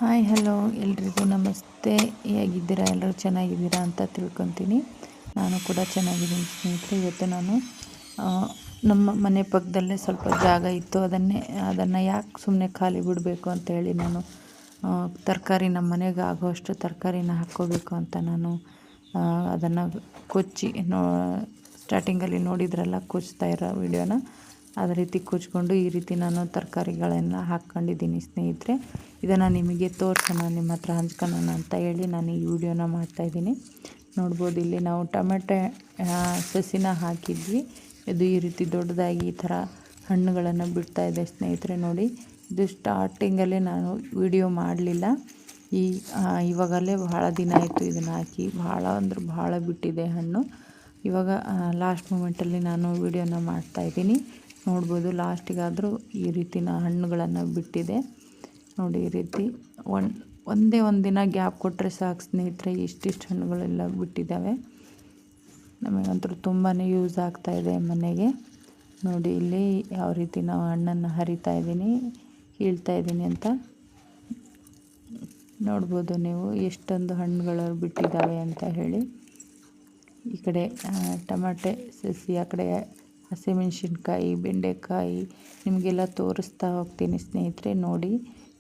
Hi hello ಎಲ್ರಿಗೂ ನಮಸ್ತೆ. ಹೇಗಿದ್ದೀರಾ? ಎಲ್ಲರೂ ಚೆನ್ನಾಗಿದ್ದೀರಾ ಅಂತ ತಿಳ್ಕೊತೀನಿ. ನಾನು ಕೂಡ ಚೆನ್ನಾಗಿದ್ದೀನಿ ಸ್ನೇಹಿತರೆ. ಇವತ್ತು ನಾನು ನಮ್ಮ ಮನೆ ಪಕ್ಕದಲ್ಲೇ ಸ್ವಲ್ಪ ಜಾಗ ಇತ್ತು, ಅದನ್ನು ಯಾಕೆ ಸುಮ್ಮನೆ ಖಾಲಿ ಬಿಡಬೇಕು ಅಂತ ಹೇಳಿ ನಾನು ತರಕಾರಿ ನಮ್ಮ ಮನೆಗೆ ಆಗೋಷ್ಟು ತರಕಾರಿನ ಹಾಕ್ಕೋಬೇಕು ಅಂತ ನಾನು ಅದನ್ನು ಕೊಚ್ಚಿ ಸ್ಟಾರ್ಟಿಂಗಲ್ಲಿ ನೋಡಿದ್ರಲ್ಲ ಕೊಚ್ತಾ ಇರೋ ವಿಡಿಯೋನ, ಅದೇ ರೀತಿ ಕೊಚ್ಕೊಂಡು ಈ ರೀತಿ ನಾನು ತರಕಾರಿಗಳನ್ನು ಹಾಕ್ಕೊಂಡಿದ್ದೀನಿ ಸ್ನೇಹಿತರೆ. ಇದನ್ನು ನಿಮಗೆ ತೋರಿಸೋಣ, ನಿಮ್ಮ ಹತ್ರ ಹಂಚ್ಕೊಳ್ಳೋಣ ಅಂತ ಹೇಳಿ ನಾನು ಈ ವಿಡಿಯೋನ ಮಾಡ್ತಾಯಿದ್ದೀನಿ. ನೋಡ್ಬೋದು, ಇಲ್ಲಿ ನಾವು ಟೊಮೆಟೊ ಸಸಿನ ಹಾಕಿದ್ವಿ. ಇದು ಈ ರೀತಿ ದೊಡ್ಡದಾಗಿ ಈ ಥರ ಹಣ್ಣುಗಳನ್ನು ಬಿಡ್ತಾ ಇದೆ ಸ್ನೇಹಿತರೆ. ನೋಡಿ, ಇದು ಸ್ಟಾರ್ಟಿಂಗಲ್ಲೇ ನಾನು ವಿಡಿಯೋ ಮಾಡಲಿಲ್ಲ. ಇವಾಗಲೇ ಬಹಳ ದಿನ ಆಯಿತು ಇದನ್ನು ಹಾಕಿ, ಭಾಳ ಅಂದ್ರೆ ಭಾಳ ಬಿಟ್ಟಿದೆ ಹಣ್ಣು. ಇವಾಗ ಲಾಸ್ಟ್ ಮೂಮೆಂಟಲ್ಲಿ ನಾನು ವಿಡಿಯೋನ ಮಾಡ್ತಾಯಿದ್ದೀನಿ. ನೋಡ್ಬೋದು, ಲಾಸ್ಟಿಗಾದರೂ ಈ ರೀತಿ ಹಣ್ಣುಗಳನ್ನು ಬಿಟ್ಟಿದೆ ನೋಡಿ. ಈ ರೀತಿ ಒಂದೇ ಒಂದು ದಿನ ಗ್ಯಾಪ್ ಕೊಟ್ಟರೆ ಸಾಕು ಸ್ನೇಹಿತರೆ, ಇಷ್ಟಿಷ್ಟು ಹಣ್ಣುಗಳೆಲ್ಲ ಬಿಟ್ಟಿದ್ದಾವೆ. ನಮಗಂತೂ ತುಂಬಾ ಯೂಸ್ ಆಗ್ತಾಯಿದೆ ಮನೆಗೆ. ನೋಡಿ, ಇಲ್ಲಿ ಯಾವ ರೀತಿ ನಾವು ಹಣ್ಣನ್ನು ಹರಿತಾ ಇದ್ದೀನಿ, ಕೀಳ್ತಾ ಇದ್ದೀನಿ ಅಂತ ನೋಡ್ಬೋದು ನೀವು ಎಷ್ಟೊಂದು ಹಣ್ಣುಗಳು ಬಿಟ್ಟಿದ್ದಾವೆ ಅಂತ ಹೇಳಿ. ಈ ಕಡೆ ಟೊಮೆಟೊ ಸಸಿ, ಆ ಕಡೆ ಹಸಿಮೆಣಸಿನ್ಕಾಯಿ, ಬೆಂಡೆಕಾಯಿ ನಿಮಗೆಲ್ಲ ತೋರಿಸ್ತಾ ಹೋಗ್ತೀನಿ ಸ್ನೇಹಿತರೆ. ನೋಡಿ,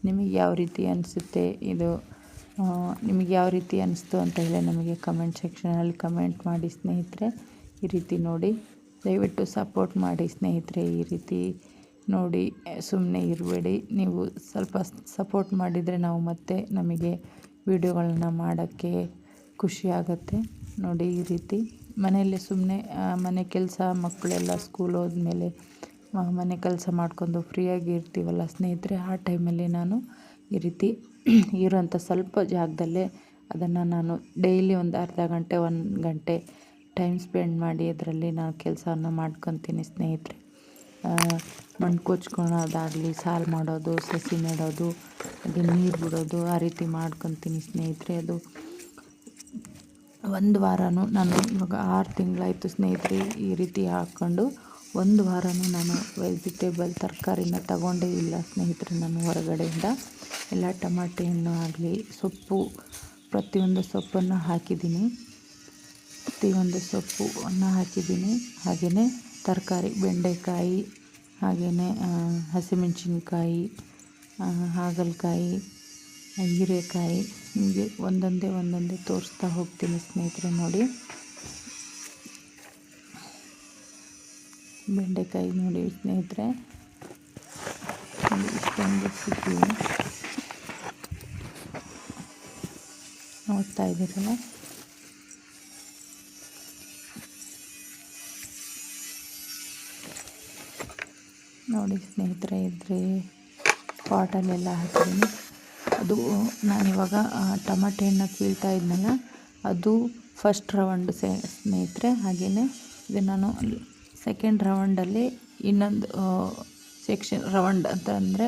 ನಿಮಗೆ ಯಾವ ರೀತಿ ಅನಿಸುತ್ತೆ, ಇದು ನಿಮಗೆ ಯಾವ ರೀತಿ ಅನಿಸ್ತು ಅಂತ ಹೇಳಿ ನಮಗೆ ಕಮೆಂಟ್ ಸೆಕ್ಷನಲ್ಲಿ ಕಮೆಂಟ್ ಮಾಡಿ ಸ್ನೇಹಿತರೆ. ಈ ರೀತಿ ನೋಡಿ, ದಯವಿಟ್ಟು ಸಪೋರ್ಟ್ ಮಾಡಿ ಸ್ನೇಹಿತರೆ. ಈ ರೀತಿ ನೋಡಿ, ಸುಮ್ಮನೆ ಇರಬೇಡಿ. ನೀವು ಸ್ವಲ್ಪ ಸಪೋರ್ಟ್ ಮಾಡಿದರೆ ನಾವು ಮತ್ತೆ ನಮಗೆ ವಿಡಿಯೋಗಳನ್ನ ಮಾಡೋಕ್ಕೆ ಖುಷಿ ಆಗುತ್ತೆ. ನೋಡಿ, ಈ ರೀತಿ ಮನೆಯಲ್ಲೇ ಸುಮ್ಮನೆ ಮನೆ ಕೆಲಸ, ಮಕ್ಕಳೆಲ್ಲ ಸ್ಕೂಲ್ ಹೋದ್ಮೇಲೆ ಮನೆ ಕೆಲಸ ಮಾಡ್ಕೊಂಡು ಫ್ರೀಯಾಗಿ ಇರ್ತೀವಲ್ಲ ಸ್ನೇಹಿತರೆ, ಆ ಟೈಮಲ್ಲಿ ನಾನು ಈ ರೀತಿ ಇರೋಂಥ ಸ್ವಲ್ಪ ಜಾಗದಲ್ಲೇ ಅದನ್ನು ನಾನು ಡೈಲಿ ಒಂದು ಅರ್ಧ ಗಂಟೆ 1 ಗಂಟೆ ಟೈಮ್ ಸ್ಪೆಂಡ್ ಮಾಡಿ ಅದರಲ್ಲಿ ನಾನು ಕೆಲಸವನ್ನು ಮಾಡ್ಕೊತೀನಿ ಸ್ನೇಹಿತರೆ. ಮಣ್ಣು ಕೊಚ್ಕೊಳೋದಾಗಲಿ, ಸಾಲು ಮಾಡೋದು, ಸಸಿ ನೆಡೋದು, ಅದು ನೀರು ಬಿಡೋದು, ಆ ರೀತಿ ಮಾಡ್ಕೊತೀನಿ ಸ್ನೇಹಿತರೆ. ಅದು ಒಂದು ವಾರನೂ ನಾನು ಇವಾಗ 6 ತಿಂಗಳಾಯಿತು ಸ್ನೇಹಿತರೆ ಈ ರೀತಿ ಹಾಕ್ಕೊಂಡು. ಒಂದು ವಾರನೂ ನಾನು ವೆಜಿಟೇಬಲ್ ತರಕಾರಿನ ತಗೊಂಡೇ ಇಲ್ಲ ಸ್ನೇಹಿತರೆ. ನಾನು ಹೊರಗಡೆಯಿಂದ ಎಲ್ಲ ಟಮಾಟೆ ಹಣ್ಣು ಆಗಲಿ, ಸೊಪ್ಪು, ಪ್ರತಿಯೊಂದು ಸೊಪ್ಪನ್ನು ಹಾಕಿದ್ದೀನಿ. ಪ್ರತಿಯೊಂದು ಸೊಪ್ಪನ್ನು ಹಾಕಿದ್ದೀನಿ. ಹಾಗೆಯೇ ತರಕಾರಿ, ಬೆಂಡೆಕಾಯಿ, ಹಾಗೆಯೇ ಹಸಿಮೆಣಸಿನ್ಕಾಯಿ, ಹಾಗಲಕಾಯಿ, ಹೀರೆಕಾಯಿ, ನಿಮಗೆ ಒಂದೊಂದೇ ತೋರಿಸ್ತಾ ಹೋಗ್ತೀನಿ ಸ್ನೇಹಿತರೆ. ನೋಡಿ, ಬೆಂಡೆಕಾಯಿ ನೋಡಿ ಸ್ನೇಹಿತರೆ, ಇಷ್ಟೊಂದು ಸಿಕ್ಕಿದೆ, ನೋಡ್ತಾ ಇದ್ದೀರಲ್ಲ. ನೋಡಿ ಸ್ನೇಹಿತರೆ, ಇದ್ರೆ ಪಾಟಲ್ಲೆಲ್ಲ ಹಾಕಿದ್ದೀನಿ. ಅದು ನಾನಿವಾಗ ಟಮಾಟೆ ಹಣ್ಣು ಕೀಳ್ತಾ ಇದ್ನಲ್ಲ, ಅದು ಫಸ್ಟ್ ರೌಂಡ್ ಸ್ನೇಹಿತರೆ. ಹಾಗೆಯೇ ಇದು ನಾನು ಸೆಕೆಂಡ್ ರೌಂಡಲ್ಲಿ ಇನ್ನೊಂದು ಸೆಕ್ಷನ್ ರೌಂಡ್ ಅಂತ ಅಂದರೆ,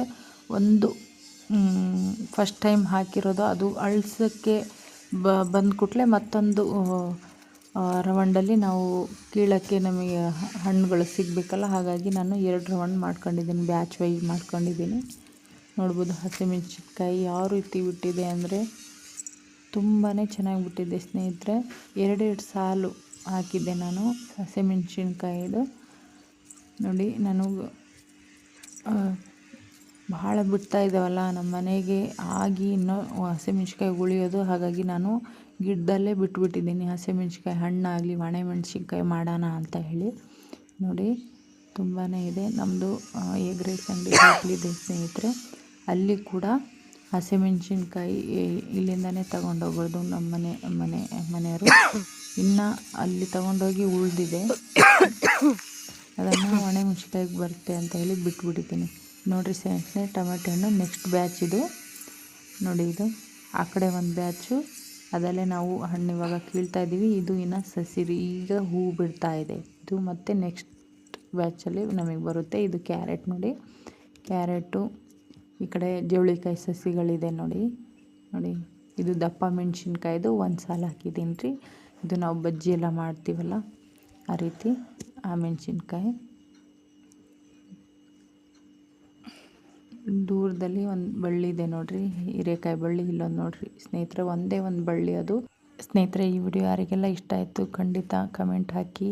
ಒಂದು ಫಸ್ಟ್ ಟೈಮ್ ಹಾಕಿರೋದು ಅದು ಅಳಿಸೋಕ್ಕೆ ಬಂದ ಕೂಡಲೇ ಮತ್ತೊಂದು ರೌಂಡಲ್ಲಿ ನಾವು ಕೀಳೋಕ್ಕೆ ನಮಗೆ ಹಣ್ಣುಗಳು ಸಿಗಬೇಕಲ್ಲ, ಹಾಗಾಗಿ ನಾನು 2 ರೌಂಡ್ ಮಾಡ್ಕೊಂಡಿದ್ದೀನಿ, ಬ್ಯಾಚ್ ವೈಸ್ ಮಾಡ್ಕೊಂಡಿದ್ದೀನಿ. ನೋಡ್ಬೋದು, ಹಸಿಮೆಣಸಿನ್ಕಾಯಿ ಯಾವ ರೀತಿ ಬಿಟ್ಟಿದೆ ಅಂದರೆ ತುಂಬಾ ಚೆನ್ನಾಗಿ ಬಿಟ್ಟಿದೆ ಸ್ನೇಹಿತರೆ. 2 ಸಾಲು ಹಾಕಿದ್ದೆ ನಾನು ಹಸಿಮೆಣಸಿನ್ಕಾಯಿದು. ನೋಡಿ, ನಾನು ಭಾಳ ಬಿಡ್ತಾ ಇದ್ದಾವಲ್ಲ ನಮ್ಮ ಮನೆಗೆ ಆಗಿ ಇನ್ನೂ ಹಸಿಮೆಣ್ಸಿನ್ಕಾಯಿ ಉಳಿಯೋದು, ಹಾಗಾಗಿ ನಾನು ಗಿಡದಲ್ಲೇ ಬಿಟ್ಬಿಟ್ಟಿದ್ದೀನಿ. ಹಸಿಮೆಣ್ಸಿನ್ಕಾಯಿ ಹಣ್ಣಾಗಲಿ, ಒಣಮೆಣ್ಸಿನ್ಕಾಯಿ ಮಾಡೋಣ ಅಂತ ಹೇಳಿ. ನೋಡಿ, ತುಂಬಾ ಇದೆ. ನಮ್ಮದು ಎಗ್ ರೈಸ್ ಅಂಗಡಿ ಹೋಟ್ಲಿದೆ ಸ್ನೇಹಿತರೆ, ಅಲ್ಲಿ ಕೂಡ ಹಸಿಮೆಣ್ಸಿನ್ಕಾಯಿ ಇಲ್ಲಿಂದನೇ ತೊಗೊಂಡೋಗೋದು ನಮ್ಮ ಮನೆಯವರು. ಇನ್ನು ಅಲ್ಲಿ ತೊಗೊಂಡೋಗಿ ಉಳಿದಿದೆ, ಅದನ್ನು ಒಣಮೆಣ್ಸಿನ್ಕಾಯಿಗೆ ಬರುತ್ತೆ ಅಂತ ಹೇಳಿ ಬಿಟ್ಬಿಟ್ಟಿದ್ದೀನಿ. ನೋಡಿರಿ ಸ್ನೇಹಿತರೆ, ಟೊಮೆಟೊ ಹಣ್ಣು ನೆಕ್ಸ್ಟ್ ಬ್ಯಾಚ್ ಇದು. ನೋಡಿ, ಇದು ಆ ಕಡೆ ಒಂದು ಬ್ಯಾಚು, ಅದಲ್ಲೇ ನಾವು ಹಣ್ಣು ಇವಾಗ ಕೀಳ್ತಾ ಇದ್ದೀವಿ. ಇದು ಇನ್ನು ಸಸಿರಿ, ಈಗ ಹೂ ಬಿಡ್ತಾ ಇದೆ. ಇದು ಮತ್ತು ನೆಕ್ಸ್ಟ್ ಬ್ಯಾಚಲ್ಲಿ ನಮಗೆ ಬರುತ್ತೆ. ಇದು ಕ್ಯಾರೆಟ್ ನೋಡಿ, ಕ್ಯಾರೆಟು, ಈ ಕಡೆ ಜವಳಿಕಾಯಿ ಸಸಿಗಳಿದೆ ನೋಡಿ. ಇದು ದಪ್ಪ ಮೆಣಸಿನ್ಕಾಯ್ದು ಒಂದು ಸಾಲು ಹಾಕಿದ್ದೀನಿ ರೀ. ಇದು ನಾವು ಬಜ್ಜಿ ಎಲ್ಲ ಮಾಡ್ತೀವಲ್ಲ ಆ ರೀತಿ ಆ ಮೆಣಸಿನ್ಕಾಯಿ. ದೂರದಲ್ಲಿ ಒಂದು ಬಳ್ಳಿ ಇದೆ ನೋಡ್ರಿ, ಹೀರೆಕಾಯಿ ಬಳ್ಳಿ. ಇಲ್ಲೊಂದು ನೋಡ್ರಿ ಸ್ನೇಹಿತರೆ, ಒಂದೇ ಒಂದು ಬಳ್ಳಿ ಅದು. ಸ್ನೇಹಿತರೆ, ಈ ವಿಡಿಯೋ ಯಾರಿಗೆಲ್ಲ ಇಷ್ಟ ಆಯಿತು ಖಂಡಿತ ಕಮೆಂಟ್ ಹಾಕಿ.